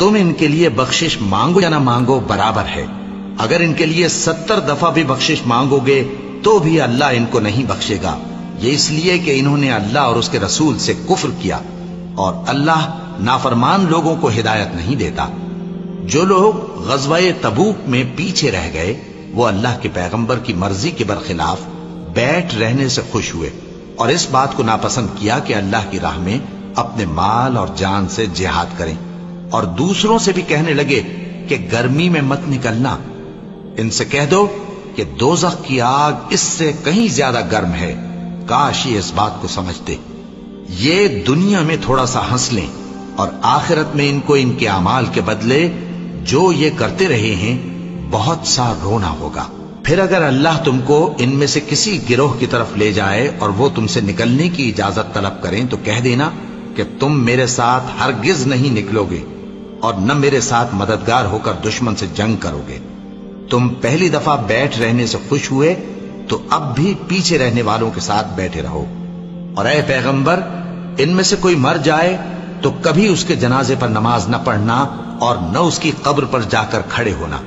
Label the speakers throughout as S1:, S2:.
S1: تم ان کے لیے بخشش مانگو یا نہ مانگو برابر ہے. اگر ان کے لیے 70 دفعہ بھی بخشش مانگو گے تو بھی اللہ ان کو نہیں بخشے گا. یہ اس لیے کہ انہوں نے اللہ اور اس کے رسول سے کفر کیا، اور اللہ نافرمان لوگوں کو ہدایت نہیں دیتا. جو لوگ غزوہ تبوک میں پیچھے رہ گئے وہ اللہ کے پیغمبر کی مرضی کے برخلاف بیٹھ رہنے سے خوش ہوئے اور اس بات کو ناپسند کیا کہ اللہ کی راہ میں اپنے مال اور جان سے جہاد کریں، اور دوسروں سے بھی کہنے لگے کہ گرمی میں مت نکلنا. ان سے کہہ دو کہ دوزخ کی آگ اس سے کہیں زیادہ گرم ہے. کاش یہ اس بات کو سمجھتے. یہ دنیا میں تھوڑا سا ہنس لیں اور آخرت میں ان کو ان کے اعمال کے بدلے جو یہ کرتے رہے ہیں بہت سا رونا ہوگا. پھر اگر اللہ تم کو ان میں سے کسی گروہ کی طرف لے جائے اور وہ تم سے نکلنے کی اجازت طلب کریں تو کہہ دینا کہ تم میرے ساتھ ہرگز نہیں نکلو گے اور نہ میرے ساتھ مددگار ہو کر دشمن سے جنگ کرو گے. تم پہلی دفعہ بیٹھ رہنے سے خوش ہوئے تو اب بھی پیچھے رہنے والوں کے ساتھ بیٹھے رہو. اور اے پیغمبر، ان میں سے کوئی مر جائے تو کبھی اس کے جنازے پر نماز نہ پڑھنا اور نہ اس کی قبر پر جا کر کھڑے ہونا.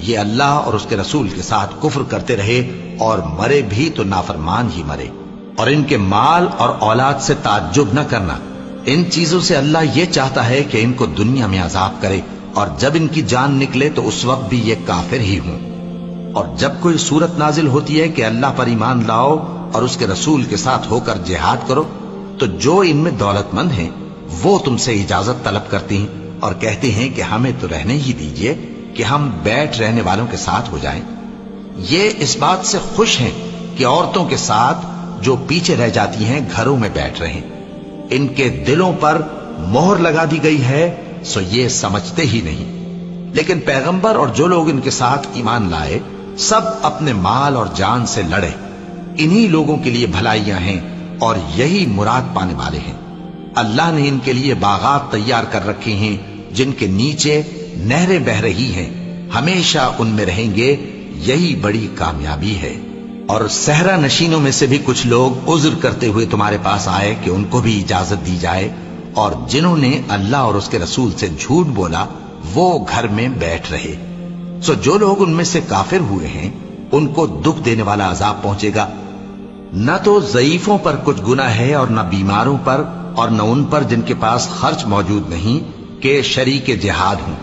S1: یہ اللہ اور اس کے رسول کے ساتھ کفر کرتے رہے اور مرے بھی تو نافرمان ہی مرے. اور ان کے مال اور اولاد سے تعجب نہ کرنا. ان چیزوں سے اللہ یہ چاہتا ہے کہ ان کو دنیا میں عذاب کرے اور جب ان کی جان نکلے تو اس وقت بھی یہ کافر ہی ہوں. اور جب کوئی صورت نازل ہوتی ہے کہ اللہ پر ایمان لاؤ اور اس کے رسول کے ساتھ ہو کر جہاد کرو تو جو ان میں دولت مند ہیں وہ تم سے اجازت طلب کرتی ہیں اور کہتے ہیں کہ ہمیں تو رہنے ہی دیجئے کہ ہم بیٹھ رہنے والوں کے ساتھ ہو جائیں. یہ اس بات سے خوش ہیں کہ عورتوں کے ساتھ جو پیچھے رہ جاتی ہیں گھروں میں بیٹھ رہیں. ان کے دلوں پر مہر لگا دی گئی ہے سو یہ سمجھتے ہی نہیں. لیکن پیغمبر اور جو لوگ ان کے ساتھ ایمان لائے سب اپنے مال اور جان سے لڑے. انہی لوگوں کے لیے بھلائیاں ہیں اور یہی مراد پانے والے ہیں. اللہ نے ان کے لیے باغات تیار کر رکھے ہیں جن کے نیچے نہریں بہ رہی ہیں. ہمیشہ ان میں رہیں گے. یہی بڑی کامیابی ہے. اور صحرا نشینوں میں سے بھی کچھ لوگ عذر کرتے ہوئے تمہارے پاس آئے کہ ان کو بھی اجازت دی جائے، اور جنہوں نے اللہ اور اس کے رسول سے جھوٹ بولا وہ گھر میں بیٹھ رہے. سو جو لوگ ان میں سے کافر ہوئے ہیں ان کو دکھ دینے والا عذاب پہنچے گا. نہ تو ضعیفوں پر کچھ گناہ ہے اور نہ بیماروں پر اور نہ ان پر جن کے پاس خرچ موجود نہیں کہ شریک جہاد ہوں،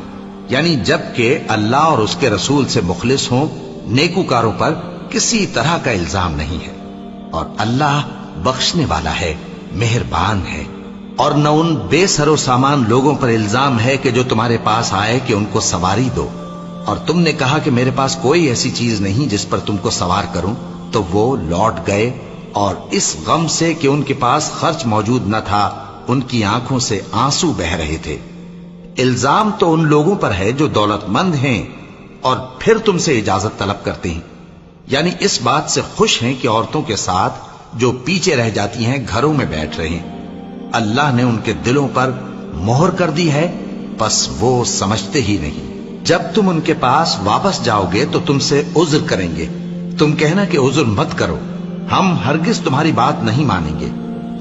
S1: یعنی جب کہ اللہ اور اس کے رسول سے مخلص ہوں. نیکوکاروں پر کسی طرح کا الزام نہیں ہے اور اللہ بخشنے والا ہے، مہربان ہے. اور نہ ان بے سر و سامان لوگوں پر الزام ہے کہ جو تمہارے پاس آئے کہ ان کو سواری دو، اور تم نے کہا کہ میرے پاس کوئی ایسی چیز نہیں جس پر تم کو سوار کروں، تو وہ لوٹ گئے اور اس غم سے کہ ان کے پاس خرچ موجود نہ تھا ان کی آنکھوں سے آنسو بہ رہے تھے. الزام تو ان لوگوں پر ہے جو دولت مند ہیں اور پھر تم سے اجازت طلب کرتے ہیں، یعنی اس بات سے خوش ہیں کہ عورتوں کے ساتھ جو پیچھے رہ جاتی ہیں گھروں میں بیٹھ رہے ہیں. اللہ نے ان کے دلوں پر مہر کر دی ہے پس وہ سمجھتے ہی نہیں. جب تم ان کے پاس واپس جاؤ گے تو تم سے عذر کریں گے. تم کہنا کہ عذر مت کرو، ہم ہرگز تمہاری بات نہیں مانیں گے.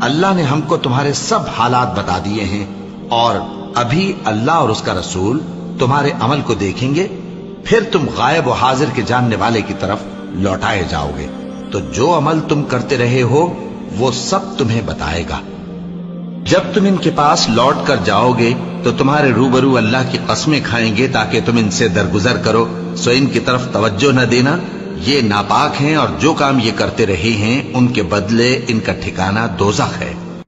S1: اللہ نے ہم کو تمہارے سب حالات بتا دیے ہیں اور ابھی اللہ اور اس کا رسول تمہارے عمل کو دیکھیں گے، پھر تم غائب و حاضر کے جاننے والے کی طرف لوٹائے جاؤ گے. تو جو عمل تم کرتے رہے ہو وہ سب تمہیں بتائے گا. جب تم ان کے پاس لوٹ کر جاؤ گے تو تمہارے روبرو اللہ کی قسمیں کھائیں گے تاکہ تم ان سے درگزر کرو. سو ان کی طرف توجہ نہ دینا، یہ ناپاک ہیں اور جو کام یہ کرتے رہے ہیں ان کے بدلے ان کا ٹھکانہ دوزخ ہے.